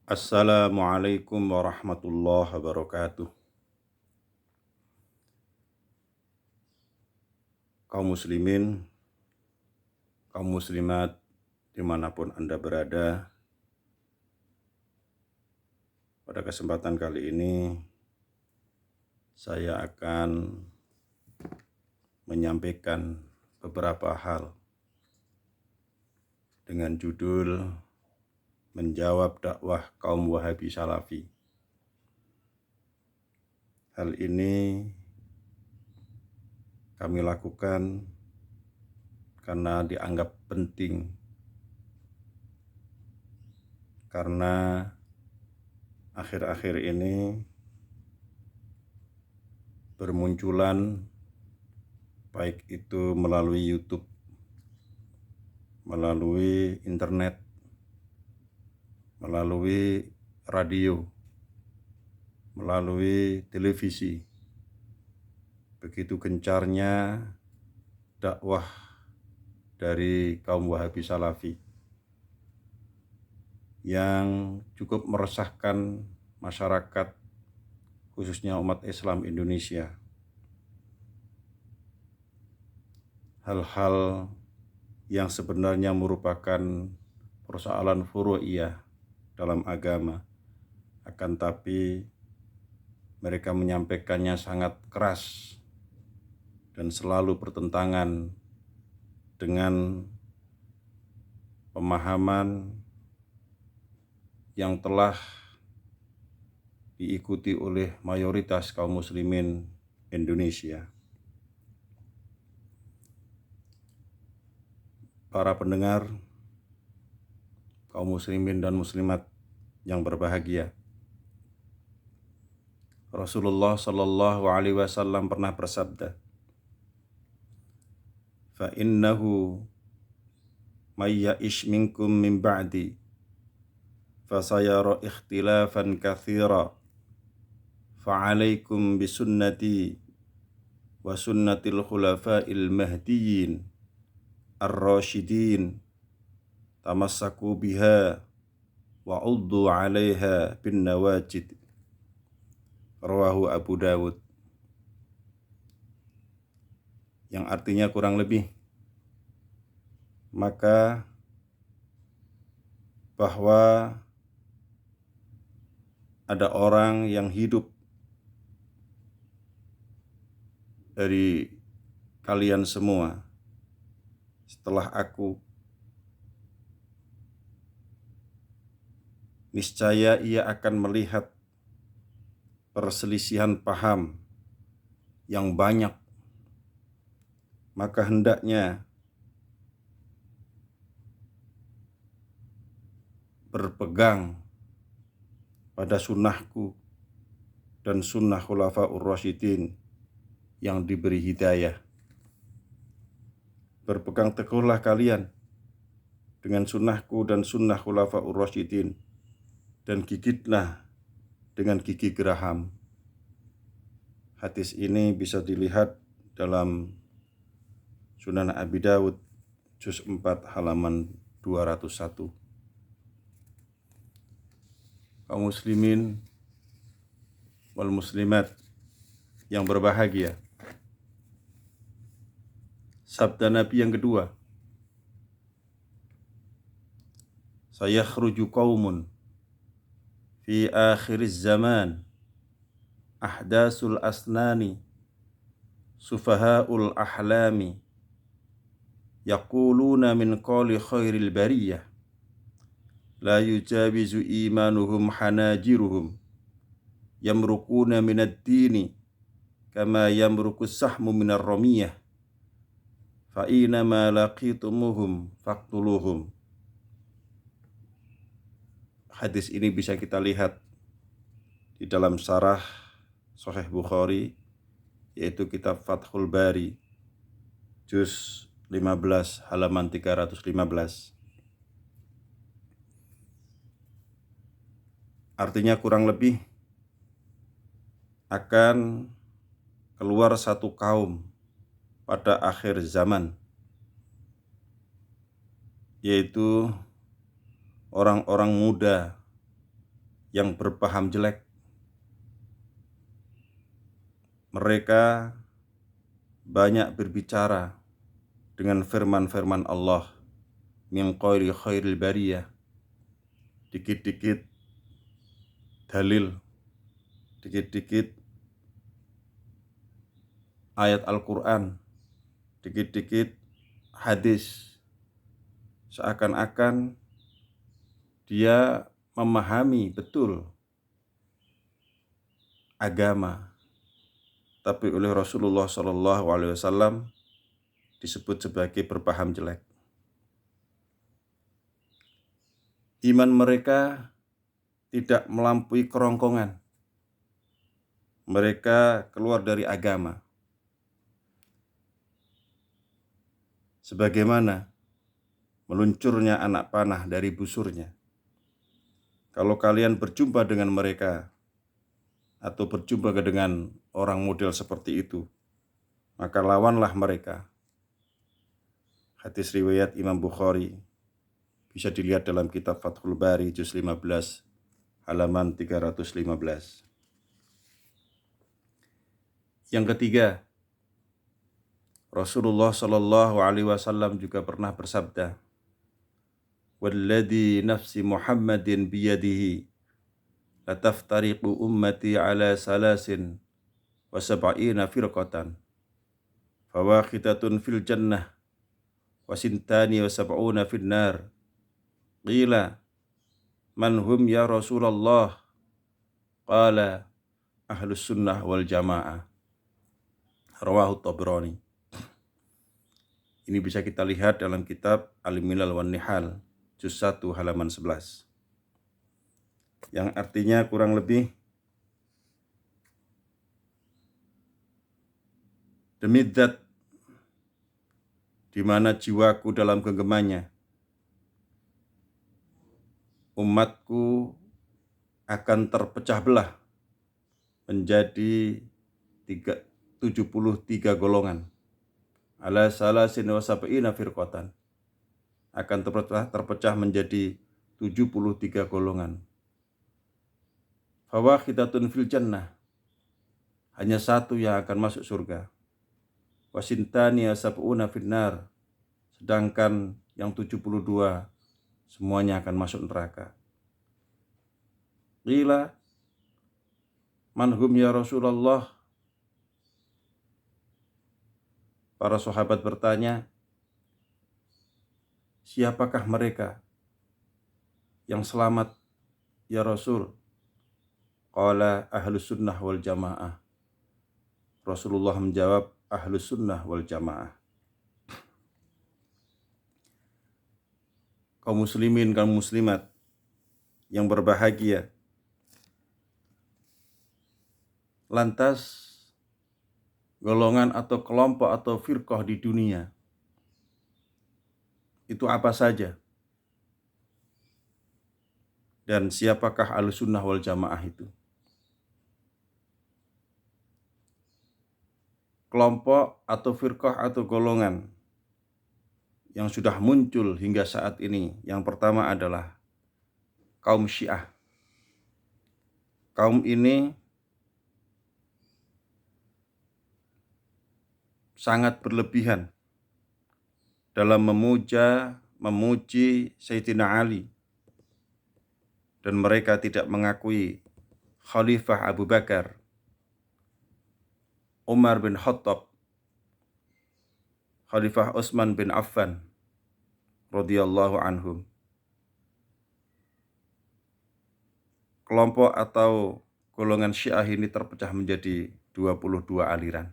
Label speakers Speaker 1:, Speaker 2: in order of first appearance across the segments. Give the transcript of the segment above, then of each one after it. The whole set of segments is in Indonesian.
Speaker 1: Assalamualaikum warahmatullahi wabarakatuh. Kaum muslimin, kaum muslimat, dimanapun Anda berada, pada kesempatan kali ini saya akan menyampaikan beberapa hal dengan judul menjawab dakwah kaum Wahabi Salafi. Hal ini kami lakukan karena dianggap penting, karena akhir-akhir ini bermunculan baik itu melalui YouTube, melalui internet, melalui radio, melalui televisi, begitu gencarnya dakwah dari kaum Wahabi Salafi yang cukup meresahkan masyarakat, khususnya umat Islam Indonesia. Hal-hal yang sebenarnya merupakan persoalan furu'iyah dalam agama, akan tapi mereka menyampaikannya sangat keras dan selalu bertentangan dengan pemahaman yang telah diikuti oleh mayoritas kaum muslimin Indonesia. Para pendengar, kaum muslimin dan muslimat yang berbahagia, Rasulullah Shallallahu Alaihi Wasallam pernah bersabda, "Fa innahu may ya'ish minkum min ba'di, fasayara ikhtilafan katsira, fa'alaikum bisunnati wa sunnatil khulafa'il mahdiyyin ar-rasyidin, tamassaku biha wa 'uddu 'alaiha bin nawajid." Rawahu Abu Dawud. Yang artinya kurang lebih, maka bahwa ada orang yang hidup dari kalian semua setelah aku, niscaya ia akan melihat perselisihan paham yang banyak, maka hendaknya berpegang pada sunnahku dan sunnah khulafaur rasyidin yang diberi hidayah. Berpegang teguhlah kalian dengan sunnahku dan sunnah khulafaur rasyidin, dan gigitlah dengan gigi geraham. Hadis ini bisa dilihat dalam Sunan Abi Dawud juz 4 halaman 201. Kaum muslimin wal muslimat yang berbahagia, sabda Nabi yang kedua, sayakhruju qaumun fi akhiriz zaman ahdasul asnani sufahaul ahlami yaquluna min qawli khairil bariyah la yujawizu imanuhum hanajiruhum yamruquna minad dini kama yamruqus sahmu minar ramiyah fa inama laqitumuhum faqtuluhum. Hadis ini bisa kita lihat di dalam syarah Sahih Bukhari, yaitu kitab Fathul Bari juz 15 halaman 315. Artinya kurang lebih akan keluar satu kaum pada akhir zaman, yaitu orang-orang muda yang berpaham jelek. Mereka banyak berbicara dengan firman-firman Allah, min qauli khairil bariyah, dikit-dikit dalil, dikit-dikit ayat Al-Quran, dikit-dikit hadis, seakan-akan dia memahami betul agama, tapi oleh Rasulullah SAW disebut sebagai berpaham jelek. Iman mereka tidak melampaui kerongkongan. Mereka keluar dari agama. Sebagaimana meluncurnya anak panah dari busurnya. Kalau kalian berjumpa dengan mereka atau berjumpa dengan orang model seperti itu, maka lawanlah mereka. Hadis riwayat Imam Bukhari, bisa dilihat dalam kitab Fathul Bari juz 15 halaman 315. Yang ketiga, Rasulullah Shallallahu Alaihi Wasallam juga pernah bersabda, "Walladhi nafsi Muhammadin biyadihi, lataftariqu ummati ala salasin wa sab'ina firqatan, fawahidatun fil jannah, wa sintani wa sab'una fil nar." Qila, man hum ya Rasulullah? Qala, ahlus sunnah wal jamaah. Rawahu Tabrani. Ini bisa kita lihat dalam kitab Al-Milal wan Nihal juz 1 halaman 11. Yang artinya kurang lebih, demi zat di mana jiwaku dalam genggamannya, umatku akan terpecah belah menjadi 73 golongan. Ala salasin wa sab'ina firqatan, akan terpecah menjadi 73 golongan. Fawahidatun fil jannah, hanya satu yang akan masuk surga. Wasintani sab'una fil nar, sedangkan yang 72 semuanya akan masuk neraka. Qila, man hum ya Rasulullah? Para sahabat bertanya, siapakah mereka yang selamat ya Rasul? Qala ahlus sunnah wal jamaah. Rasulullah menjawab, ahlus sunnah wal jamaah. Kaum muslimin, kaum muslimat yang berbahagia, lantas golongan atau kelompok atau firqah di dunia itu apa saja? Dan siapakah ahlus sunnah wal jamaah itu? Kelompok atau firqah atau golongan yang sudah muncul hingga saat ini, yang pertama adalah kaum Syiah. Kaum ini sangat berlebihan dalam memuji Sayyidina Ali, dan mereka tidak mengakui Khalifah Abu Bakar, Umar bin Khattab, Khalifah Utsman bin Affan radhiyallahu anhum. Kelompok atau golongan Syiah ini terpecah menjadi 22 aliran.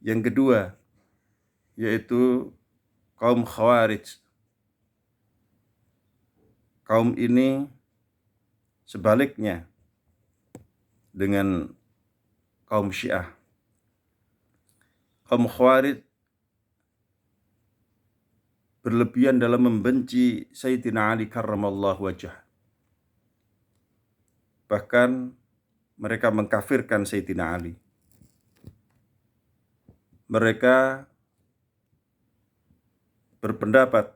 Speaker 1: Yang kedua, yaitu kaum Khawarij. Kaum ini sebaliknya dengan kaum Syiah. Kaum Khawarij berlebihan dalam membenci Sayyidina Ali karramallahu wajhah. Bahkan mereka mengkafirkan Sayyidina Ali. Mereka berpendapat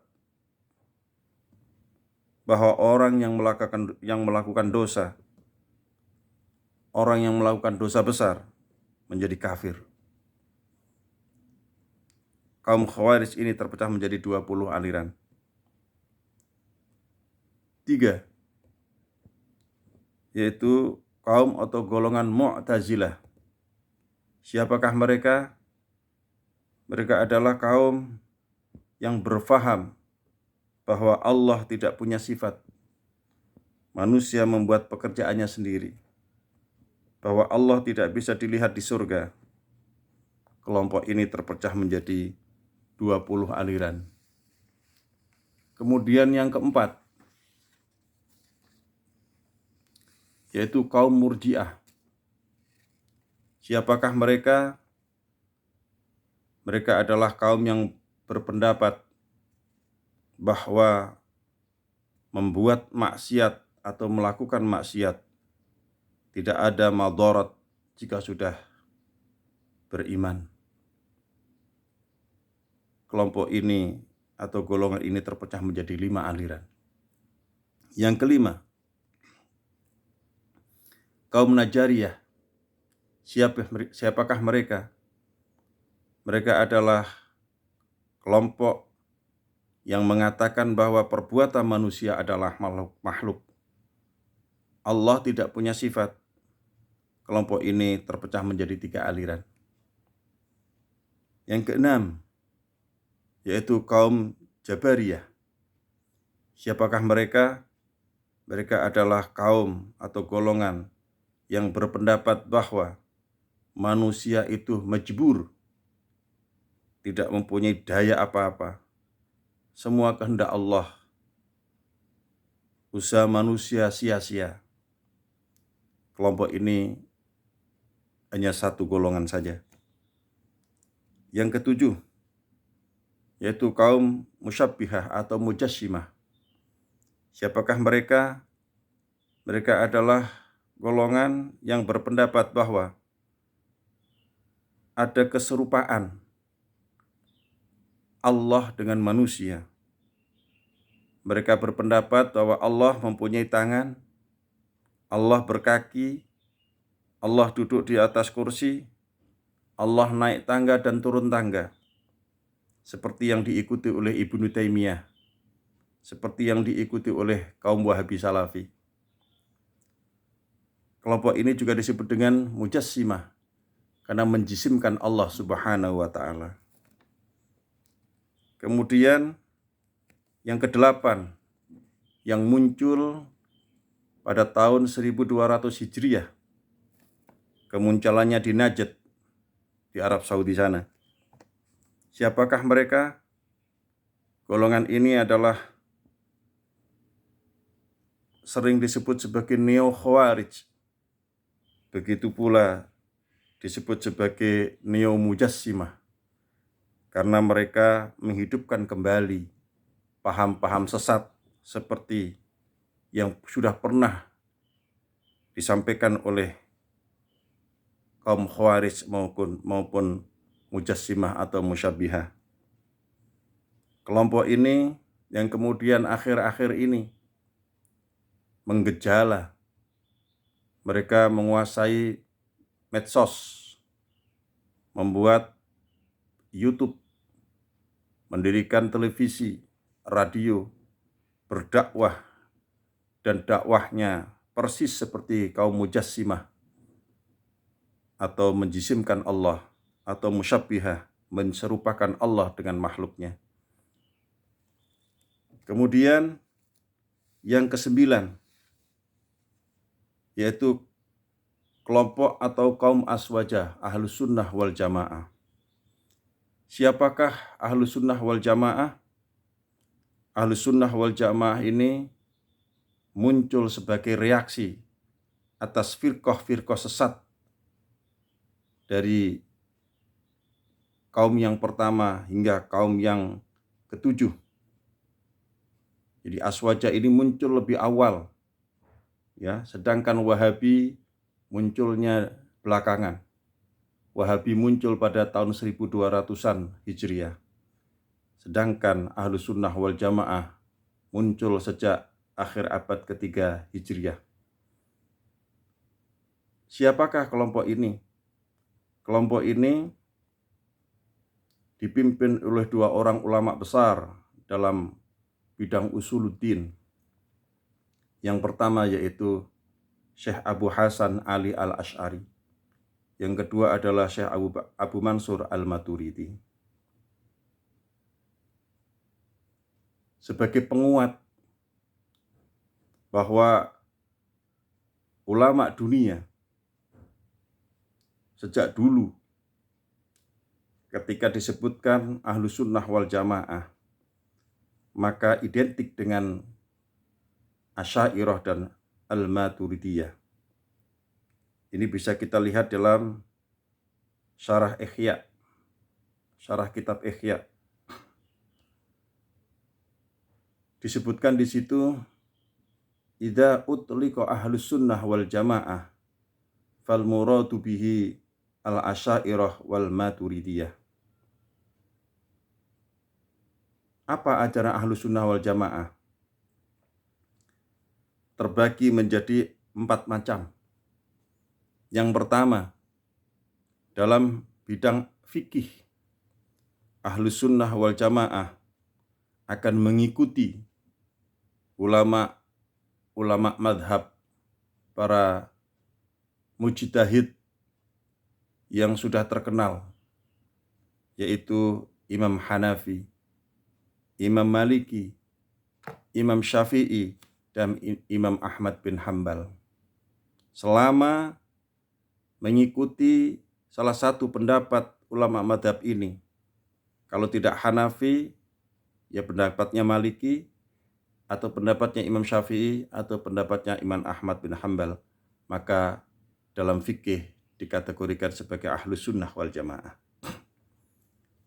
Speaker 1: bahwa orang yang melakukan dosa, orang yang melakukan dosa besar menjadi kafir. Kaum Khawarij ini terpecah menjadi 20 aliran. 3, yaitu kaum atau golongan Mu'tazilah. Siapakah mereka? Mereka adalah kaum yang berfaham bahwa Allah tidak punya sifat. Manusia membuat pekerjaannya sendiri. Bahwa Allah tidak bisa dilihat di surga. Kelompok ini terpecah menjadi 20 aliran. Kemudian yang keempat, yaitu kaum Murji'ah. Siapakah mereka? Mereka adalah kaum yang berpendapat bahwa membuat maksiat atau melakukan maksiat tidak ada madarat jika sudah beriman. Kelompok ini atau golongan ini terpecah menjadi 5 aliran. Yang kelima, kaum Najariyah. Siapakah mereka? Mereka adalah kelompok yang mengatakan bahwa perbuatan manusia adalah makhluk. Allah tidak punya sifat. Kelompok ini terpecah menjadi 3 aliran. Yang keenam, yaitu kaum Jabariyah. Siapakah mereka? Mereka adalah kaum atau golongan yang berpendapat bahwa manusia itu majbur, tidak mempunyai daya apa-apa. Semua kehendak Allah. Usaha manusia sia-sia. Kelompok ini hanya 1 golongan saja. Yang ketujuh, yaitu kaum Musyabbihah atau Mujassimah. Siapakah mereka? Mereka adalah golongan yang berpendapat bahwa ada keserupaan Allah dengan manusia. Mereka berpendapat bahwa Allah mempunyai tangan, Allah berkaki, Allah duduk di atas kursi, Allah naik tangga dan turun tangga. Seperti yang diikuti oleh Ibnu Taimiyah, seperti yang diikuti oleh kaum Wahabi Salafi. Kelompok ini juga disebut dengan Mujassimah, karena menjisimkan Allah Subhanahu wa ta'ala. Kemudian yang ke-8, yang muncul pada tahun 1200 Hijriah. Kemunculannya di Najd, di Arab Saudi sana. Siapakah mereka? Golongan ini adalah sering disebut sebagai Neo-Khawarij. Begitu pula disebut sebagai Neo-Mujassimah. Karena mereka menghidupkan kembali paham-paham sesat seperti yang sudah pernah disampaikan oleh kaum Khawarij maupun Mujassimah atau Musyabbihah. Kelompok ini yang kemudian akhir-akhir ini menggejala. Mereka menguasai medsos, membuat YouTube, mendirikan televisi, radio, berdakwah, dan dakwahnya persis seperti kaum Mujassimah atau menjisimkan Allah atau Musyabbihah, menserupakan Allah dengan makhluknya. Kemudian yang ke-9, yaitu kelompok atau kaum Aswajah, Ahlus Sunnah wal Jamaah. Siapakah Ahlus Sunnah wal Jamaah? Ahlus Sunnah wal Jamaah ini muncul sebagai reaksi atas firqah-firqah sesat dari kaum yang pertama hingga kaum yang ke-7. Jadi Aswajah ini muncul lebih awal, ya, sedangkan Wahabi munculnya belakangan. Wahabi muncul pada tahun 1200-an Hijriah. Sedangkan Ahlus Sunnah wal Jamaah muncul sejak akhir abad ketiga Hijriah. Siapakah kelompok ini? Kelompok ini dipimpin oleh dua orang ulama besar dalam bidang usuluddin. Yang pertama yaitu Syekh Abu Hasan Ali Al-Asy'ari. Yang kedua adalah Syekh Abu Mansur Al-Maturidi. Sebagai penguat bahwa ulama dunia sejak dulu ketika disebutkan Ahlus Sunnah wal Jamaah, maka identik dengan Asy'ariyah dan Al-Maturidiyah. Ini bisa kita lihat dalam syarah Ihya, syarah kitab Ihya. Disebutkan di situ, idza utliqa Ahlus Sunnah wal Jamaah fal muradu bihi al-Asy'ariyah wal Maturidiyah. Apa ajaran Ahlus Sunnah wal Jamaah? Terbagi menjadi 4 macam. Yang pertama, dalam bidang fikih, Ahlus Sunnah wal Jamaah akan mengikuti ulama madhab, para mujtahid yang sudah terkenal, yaitu Imam Hanafi, Imam Maliki, Imam Syafi'i, dan Imam Ahmad bin Hambal. Selama mengikuti salah satu pendapat ulama madhab ini, kalau tidak Hanafi, ya pendapatnya Maliki, atau pendapatnya Imam Syafi'i, atau pendapatnya Imam Ahmad bin Hambal, maka dalam fikih dikategorikan sebagai Ahlus Sunnah wal Jamaah.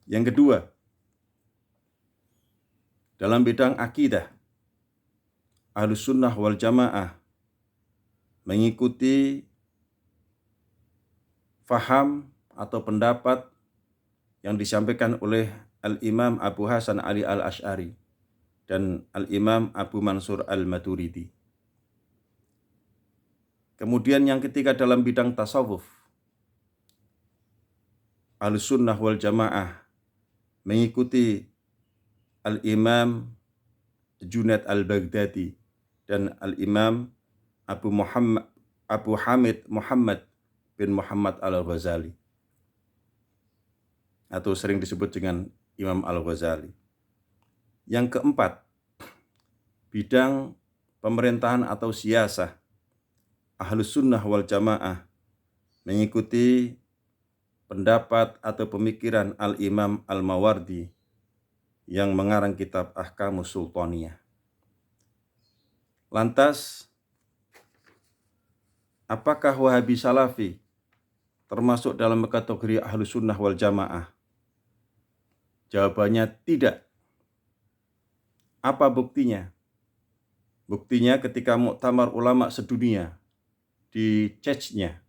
Speaker 1: Yang kedua, dalam bidang akidah, Ahlus Sunnah wal Jamaah mengikuti faham atau pendapat yang disampaikan oleh Al-Imam Abu Hasan Ali Al-Asy'ari dan Al-Imam Abu Mansur Al-Maturidi. Kemudian yang ketiga, dalam bidang tasawuf, Ahlus Sunnah wal Jamaah mengikuti Al-Imam Junaid Al-Baghdadi dan Al-Imam Abu Hamid Muhammad bin Muhammad Al-Ghazali, atau sering disebut dengan Imam Al-Ghazali. Yang keempat, bidang pemerintahan atau siyasah, Ahlus Sunnah wal Jamaah mengikuti pendapat atau pemikiran Al-Imam Al-Mawardi yang mengarang kitab Ahkamus Sultaniyah. Lantas, apakah Wahabi Salafi termasuk dalam kategori Ahlus Sunnah wal Jamaah? Jawabannya tidak. Apa buktinya? Buktinya ketika Muktamar Ulama Sedunia di Chechnya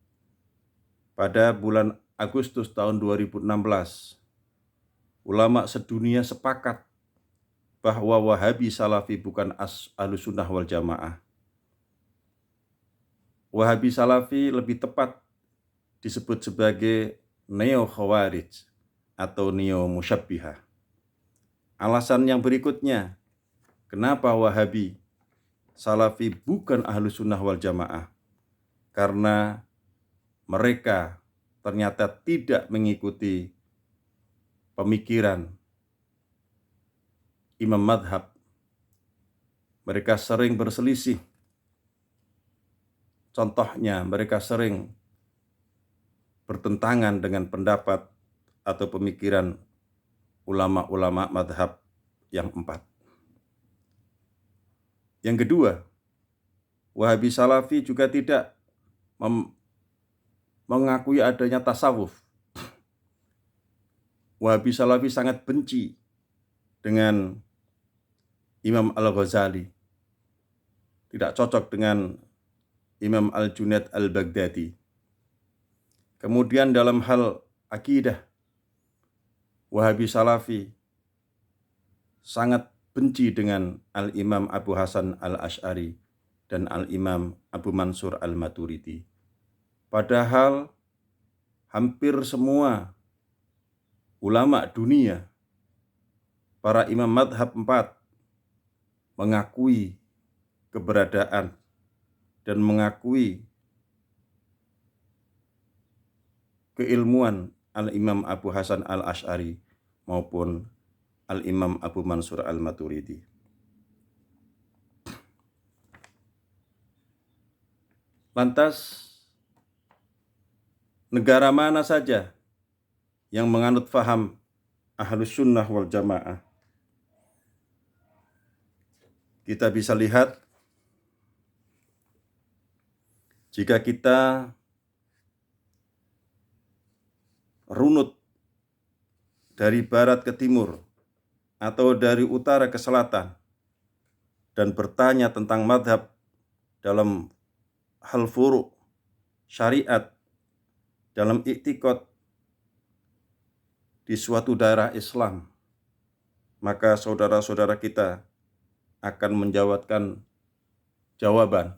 Speaker 1: pada bulan Agustus tahun 2016, ulama sedunia sepakat bahwa Wahabi Salafi bukan Ahlus Sunnah wal Jamaah. Wahabi Salafi lebih tepat disebut sebagai Neo-Khawarij atau Neo-Musyabbihah. Alasan yang berikutnya, kenapa Wahabi Salafi bukan Ahlus Sunnah wal Jamaah? Karena mereka ternyata tidak mengikuti pemikiran imam madhab. Mereka sering berselisih. Contohnya, mereka sering bertentangan dengan pendapat atau pemikiran ulama-ulama madhab yang 4. Yang kedua, Wahabi Salafi juga tidak mengakui adanya tasawuf. Wahabi Salafi sangat benci dengan Imam Al-Ghazali. Tidak cocok dengan Imam Al-Junaid Al-Baghdadi. Kemudian dalam hal akidah, Wahabi Salafi sangat benci dengan Al-Imam Abu Hasan Al-Asy'ari dan Al-Imam Abu Mansur Al-Maturidi. Padahal hampir semua ulama dunia, para imam madhab 4, mengakui keberadaan dan mengakui keilmuan Al-Imam Abu Hasan Al-Asy'ari maupun Al-Imam Abu Mansur Al-Maturidi. Lantas, negara mana saja yang menganut faham Ahlus Sunnah wal Jamaah? Kita bisa lihat jika kita runut dari barat ke timur atau dari utara ke selatan dan bertanya tentang madhab dalam hal furu' syariat, dalam i'tiqad di suatu daerah Islam, maka saudara-saudara kita akan menjawabkan jawaban.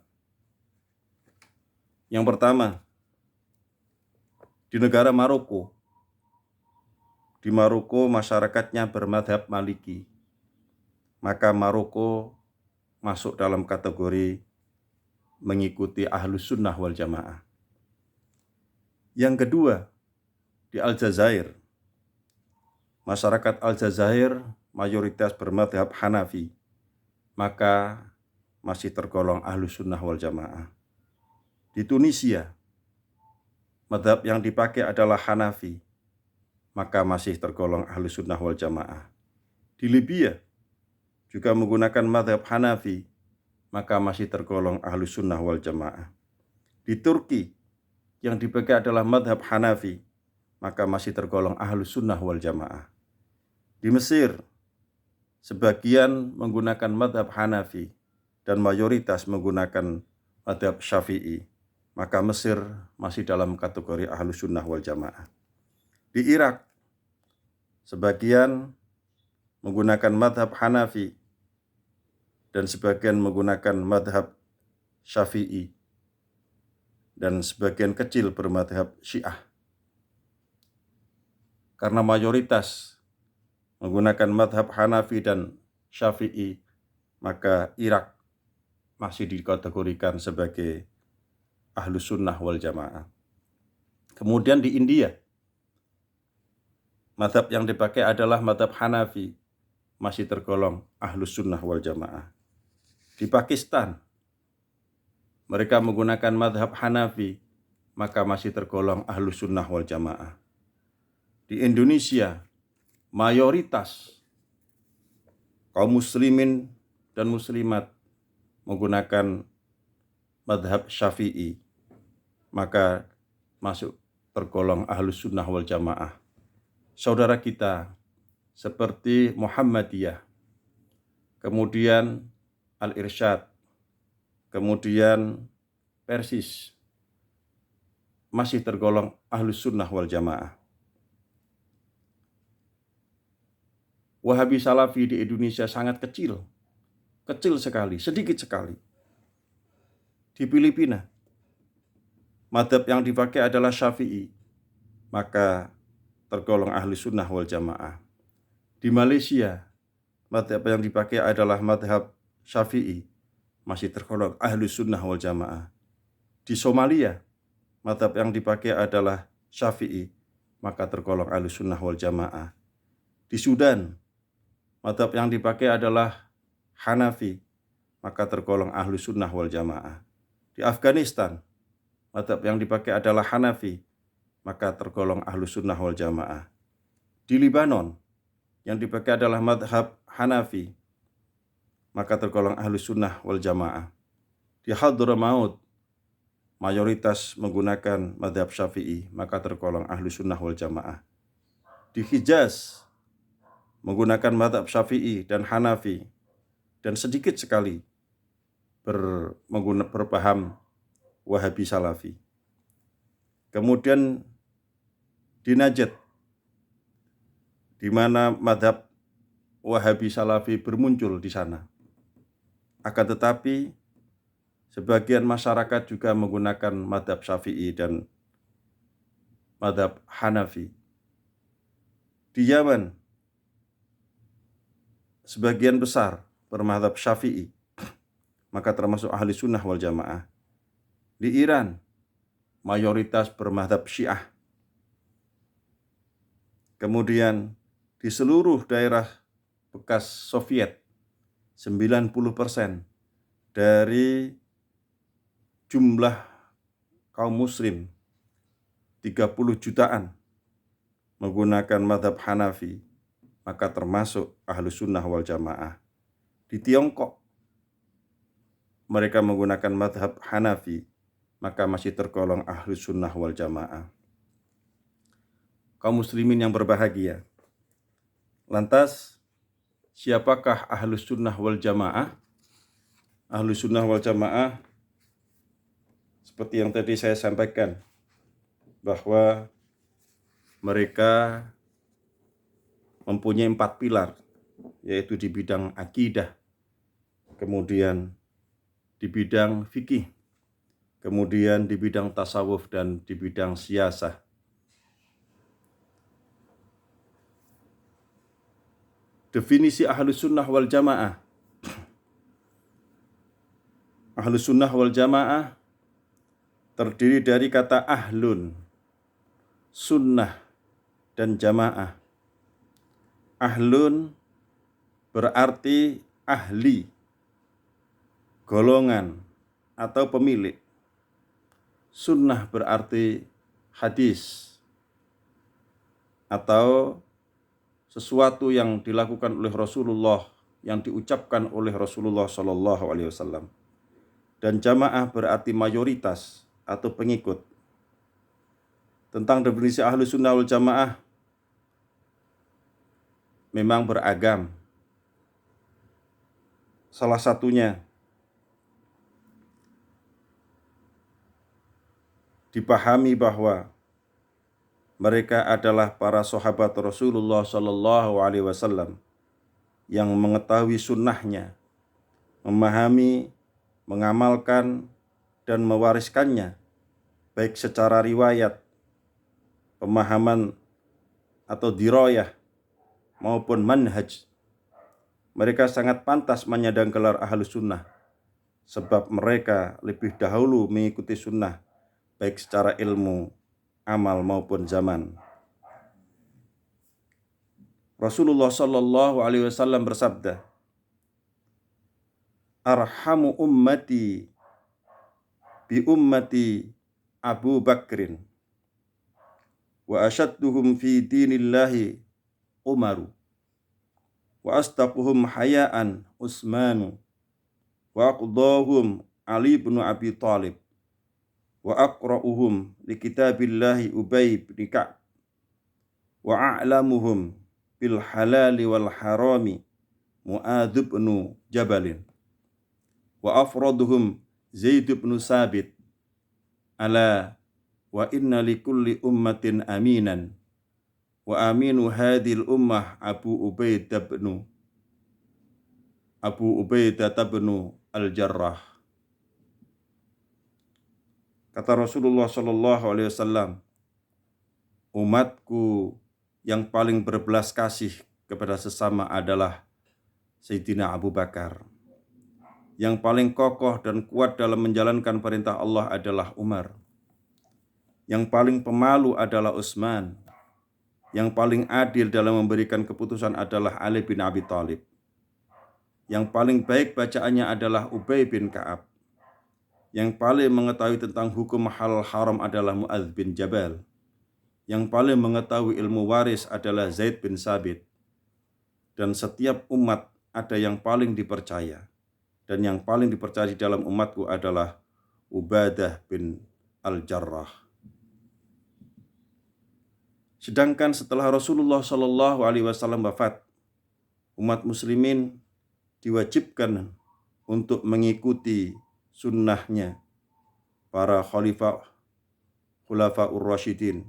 Speaker 1: Yang pertama, di negara Maroko. Di Maroko masyarakatnya bermadhab Maliki, maka Maroko masuk dalam kategori mengikuti Ahlus Sunnah wal Jamaah. Yang kedua, di Aljazair. Masyarakat Aljazair mayoritas bermadhab Hanafi, maka masih tergolong Ahlus Sunnah wal Jamaah. Di Tunisia, madhab yang dipakai adalah Hanafi, maka masih tergolong Ahlus Sunnah wal Jamaah. Di Libya juga menggunakan madhab Hanafi, maka masih tergolong Ahlus Sunnah wal Jamaah. Di Turki yang dipakai adalah madhab Hanafi, maka masih tergolong Ahlus Sunnah wal Jamaah. Di Mesir, sebagian menggunakan madhab Hanafi dan mayoritas menggunakan madhab Syafi'i, maka Mesir masih dalam kategori Ahlus Sunnah wal Jamaah. Di Irak, sebagian menggunakan madhab Hanafi dan sebagian menggunakan madhab Syafi'i dan sebagian kecil bermadhab Syiah. Karena mayoritas menggunakan madhab Hanafi dan Syafi'i, maka Irak masih dikategorikan sebagai Ahlus Sunnah wal Jamaah. Kemudian di India, madhab yang dipakai adalah madhab Hanafi, masih tergolong Ahlus Sunnah wal Jamaah. Di Pakistan, mereka menggunakan madhab Hanafi, maka masih tergolong Ahlus Sunnah wal Jamaah. Di Indonesia, mayoritas kaum muslimin dan muslimat menggunakan madhab Syafi'i, maka masuk tergolong Ahlus Sunnah wal Jamaah. Saudara kita seperti Muhammadiyah, kemudian Al-Irsyad, kemudian Persis, masih tergolong Ahlus Sunnah wal Jamaah. Wahabi Salafi di Indonesia sangat kecil sekali, sedikit sekali. Di Filipina, madhab yang dipakai adalah Syafi'i, maka tergolong Ahlus Sunnah wal Jamaah. Di Malaysia, madhab yang dipakai adalah madhab Syafi'i, masih tergolong Ahlus Sunnah wal Jamaah. Di Somalia, madhab yang dipakai adalah Syafi'i, maka tergolong Ahlus Sunnah wal Jamaah. Di Sudan, madhab yang dipakai adalah Hanafi, maka tergolong Ahlus Sunnah wal Jamaah. Di Afghanistan, madhab yang dipakai adalah Hanafi, maka tergolong Ahlus Sunnah wal Jamaah. Di Libanon, yang dipakai adalah madhab Hanafi, maka tergolong Ahlus Sunnah wal Jamaah. Di Hadramaut, mayoritas menggunakan madhab Syafi'i, maka tergolong Ahlus Sunnah wal Jamaah. Di Hijaz, menggunakan madhab Syafi'i dan Hanafi, dan sedikit sekali berpaham Wahabi Salafi. Kemudian di Najd, di mana madhab Wahabi Salafi bermuncul di sana. Akan tetapi sebagian masyarakat juga menggunakan mazhab Syafi'i dan mazhab Hanafi. Di Yaman, sebagian besar bermazhab Syafi'i, maka termasuk ahli sunnah wal jamaah. Di Iran, mayoritas bermazhab Syiah. Kemudian di seluruh daerah bekas Soviet, 90% dari jumlah kaum muslim 30 jutaan menggunakan mazhab Hanafi, maka termasuk ahlu sunnah wal jamaah. Di Tiongkok mereka menggunakan mazhab Hanafi, maka masih tergolong ahlu sunnah wal jamaah. Kaum muslimin yang berbahagia, lantas siapakah ahlu sunnah wal jamaah? Ahlu sunnah wal jamaah seperti yang tadi saya sampaikan, bahwa mereka mempunyai 4 pilar, yaitu di bidang akidah, kemudian di bidang fikih, kemudian di bidang tasawuf, dan di bidang siyasah. Definisi ahlu sunnah wal jamaah. Ahlu sunnah wal jamaah terdiri dari kata ahlun, sunnah, dan jamaah. Ahlun berarti ahli, golongan, atau pemilik. Sunnah berarti hadis, atau sesuatu yang dilakukan oleh Rasulullah, yang diucapkan oleh Rasulullah SAW. Dan jamaah berarti mayoritas atau pengikut. Tentang definisi ahlu sunnah wal jamaah memang beragam. Salah satunya dipahami bahwa mereka adalah para sahabat Rasulullah SAW yang mengetahui sunnahnya, memahami, mengamalkan, dan mewariskannya, baik secara riwayat, pemahaman atau dirayah, maupun manhaj. Mereka sangat pantas menyandang gelar ahlu sunnah, sebab mereka lebih dahulu mengikuti sunnah, baik secara ilmu, amal, maupun zaman. Rasulullah SAW bersabda, "Arhamu ummati bi ummati Abu Bakrin, wa asyadduhum fi dinillahi Umaru, wa astaquhum hayaan Utsmanu, wa aqdahum Ali bin Abi Thalib, wa aqra'uhum li kitabillahi Ubay bin Ka'b, wa a'lamuhum bil halali wal harami Mu'adz bin Jabalin, wa afraduhum Zaid bin Sabit, ala wa inna likulli ummatin aminan, wa aminu hadhil ummah Abu Ubaidah bin Al-Jarrah." Kata Rasulullah SAW, umatku yang paling berbelas kasih kepada sesama adalah Sayyidina Abu Bakar. Yang paling kokoh dan kuat dalam menjalankan perintah Allah adalah Umar. Yang paling pemalu adalah Utsman. Yang paling adil dalam memberikan keputusan adalah Ali bin Abi Thalib. Yang paling baik bacaannya adalah Ubay bin Ka'ab. Yang paling mengetahui tentang hukum halal haram adalah Mu'adz bin Jabal. Yang paling mengetahui ilmu waris adalah Zaid bin Sabit. Dan setiap umat ada yang paling dipercaya. Dan yang paling dipercaya di dalam umatku adalah Ubadah bin Al-Jarrah. Sedangkan setelah Rasulullah SAW wafat, umat muslimin diwajibkan untuk mengikuti sunnahnya para khulafaur rasyidin,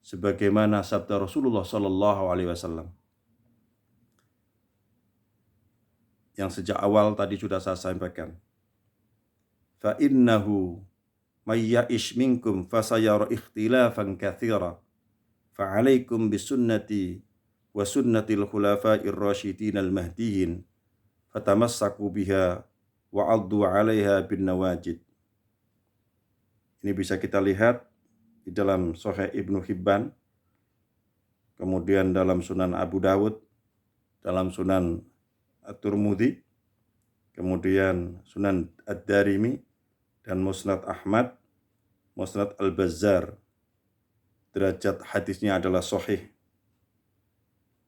Speaker 1: sebagaimana sabda Rasulullah SAW, yang sejak awal tadi sudah saya sampaikan. Fa innahu may ya'ish minkum fasayara ikhtilafan katsira. Fa 'alaikum bisunnati wa sunnatil khulafa'ir rasyidin al-mahdiyyin fatamassaku biha wa 'addu 'alaiha bin nawajid. Ini bisa kita lihat di dalam Sahih Ibnu Hibban, kemudian dalam Sunan Abu Dawud, dalam Sunan At-Tirmidzi, kemudian Sunan Ad-Darimi, dan Musnad Ahmad, Musnad Al-Bazzar. Derajat hadisnya adalah sahih,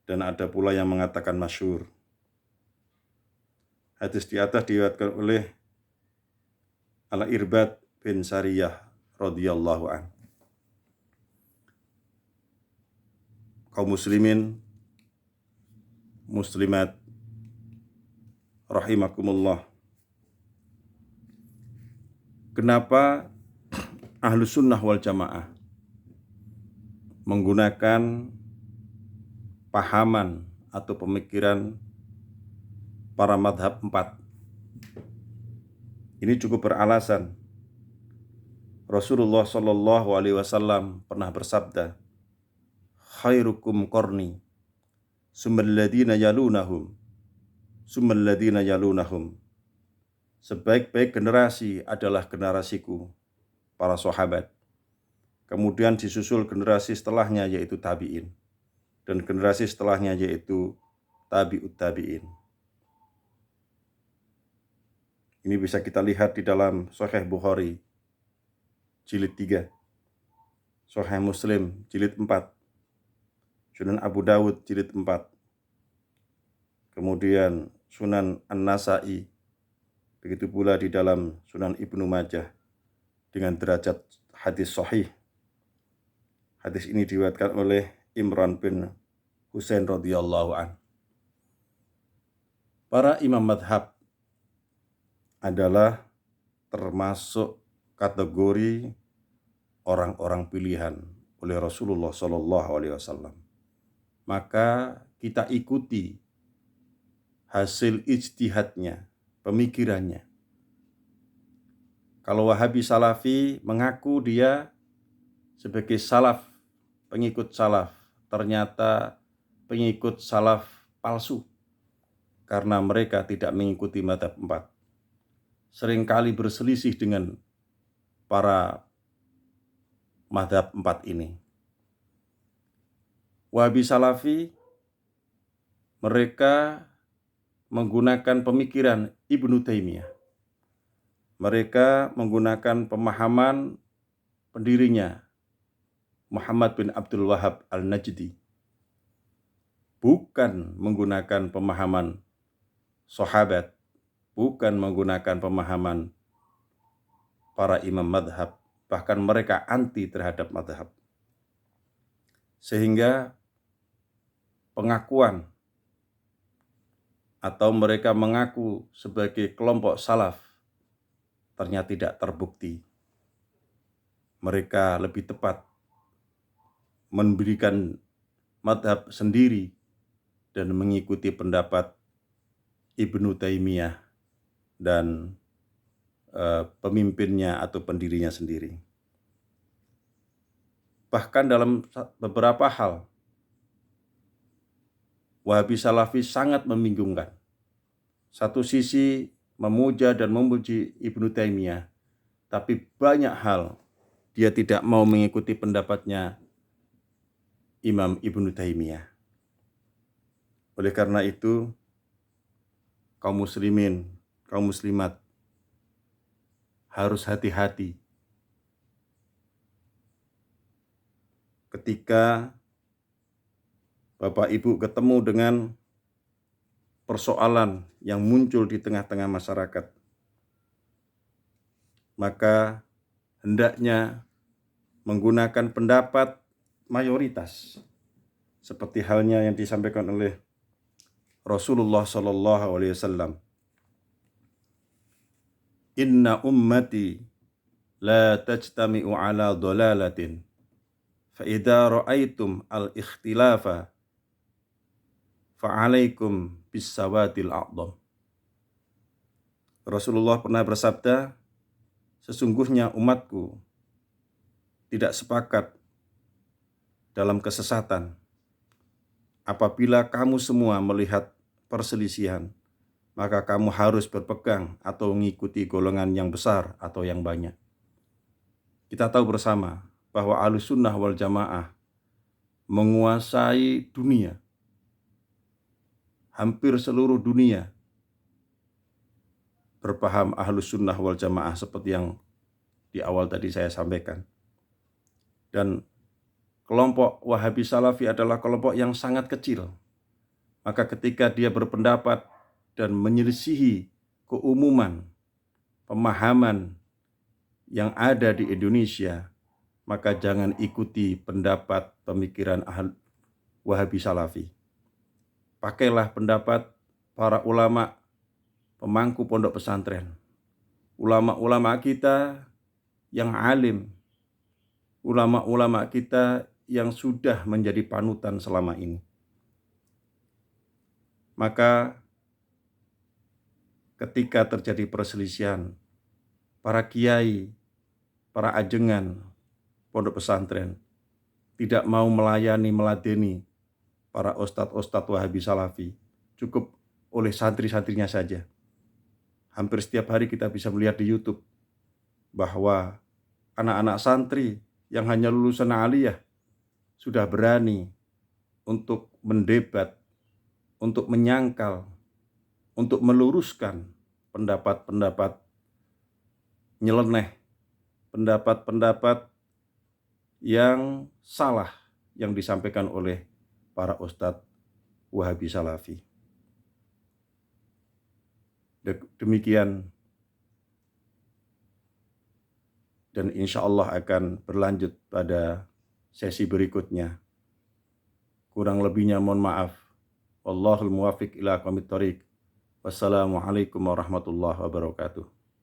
Speaker 1: dan ada pula yang mengatakan masyhur. Hadis di atas diriwayatkan oleh Al-Irbad bin Sariyah radhiyallahu an. Kaum muslimin, muslimat, rahimakumullah. Kenapa Ahlus Sunnah wal Jamaah menggunakan pahaman atau pemikiran para madhab 4? Ini cukup beralasan. Rasulullah Shallallahu Alaihi Wasallam pernah bersabda, khairukum qarni, summal ladina yalunahum, summal ladina yalunahum. Sebaik-baik generasi adalah generasiku, para sahabat. Kemudian disusul generasi setelahnya yaitu tabi'in, dan generasi setelahnya yaitu tabi'ut tabi'in. Ini bisa kita lihat di dalam Sahih Bukhari jilid 3, Sahih Muslim jilid 4, Sunan Abu Dawud jilid 4, kemudian Sunan An-Nasa'i, begitu pula di dalam Sunan Ibnu Majah dengan derajat hadis sahih. Hadis ini diriwayatkan oleh Imran bin Husain radhiyallahu an. Para imam madhab adalah termasuk kategori orang-orang pilihan oleh Rasulullah Shallallahu Alaihi Wasallam. Maka kita ikuti hasil ijtihadnya, pemikirannya. Kalau Wahabi Salafi mengaku dia sebagai salaf, pengikut salaf, ternyata pengikut salaf palsu karena mereka tidak mengikuti mazhab 4. Seringkali berselisih dengan para mazhab 4 ini. Wahabi Salafi mereka menggunakan pemikiran Ibnu Taimiyah. Mereka menggunakan pemahaman pendirinya Muhammad bin Abdul Wahhab Al-Najdi, bukan menggunakan pemahaman sahabat, bukan menggunakan pemahaman para imam madhab, bahkan mereka anti terhadap madhab. Sehingga pengakuan atau mereka mengaku sebagai kelompok salaf ternyata tidak terbukti. Mereka lebih tepat memberikan madhab sendiri dan mengikuti pendapat Ibnu Taimiyah dan pemimpinnya atau pendirinya sendiri. Bahkan dalam beberapa hal, Wahabi Salafi sangat membingungkan. Satu sisi memuja dan memuji Ibnu Taimiyah, tapi banyak hal dia tidak mau mengikuti pendapatnya Imam Ibnu Taimiyah. Oleh karena itu, kaum muslimin, kaum muslimat harus hati-hati ketika Bapak Ibu ketemu dengan persoalan yang muncul di tengah-tengah masyarakat. Maka hendaknya menggunakan pendapat mayoritas, seperti halnya yang disampaikan oleh Rasulullah Shallallahu Alaihi Wasallam. Inna ummati la tajtami'u ala dhalalatin, fa idza ra'aitum al-ikhtilafa fa'alaikum bis-sawatil a'dham. Rasulullah pernah bersabda, sesungguhnya umatku tidak sepakat dalam kesesatan. Apabila kamu semua melihat perselisihan, maka kamu harus berpegang atau mengikuti golongan yang besar atau yang banyak. Kita tahu bersama bahwa Ahlussunnah wal Jamaah menguasai dunia. Hampir seluruh dunia berpaham Ahlussunnah wal Jamaah seperti yang di awal tadi saya sampaikan. Dan kelompok Wahabi Salafi adalah kelompok yang sangat kecil. Maka ketika dia berpendapat dan menyelisihi keumuman pemahaman yang ada di Indonesia, maka jangan ikuti pendapat pemikiran Wahabi Salafi. Pakailah pendapat para ulama pemangku pondok pesantren, ulama-ulama kita yang alim, ulama-ulama kita yang sudah menjadi panutan selama ini. Maka ketika terjadi perselisihan, para kiai, para ajengan pondok pesantren tidak mau meladeni para ustadz-ustadz Wahabi Salafi, cukup oleh santri-santrinya saja. Hampir setiap hari kita bisa melihat di YouTube bahwa anak-anak santri yang hanya lulusan aliyah sudah berani untuk mendebat, untuk menyangkal, untuk meluruskan pendapat-pendapat nyeleneh, pendapat-pendapat yang salah yang disampaikan oleh para ustadz Wahabi Salafi. Demikian, dan insya Allah akan berlanjut pada sesi berikutnya. Kurang lebihnya mohon maaf. Wallahul muwaffiq ila aqwamit thoriq. Wassalamualaikum warahmatullahi wabarakatuh.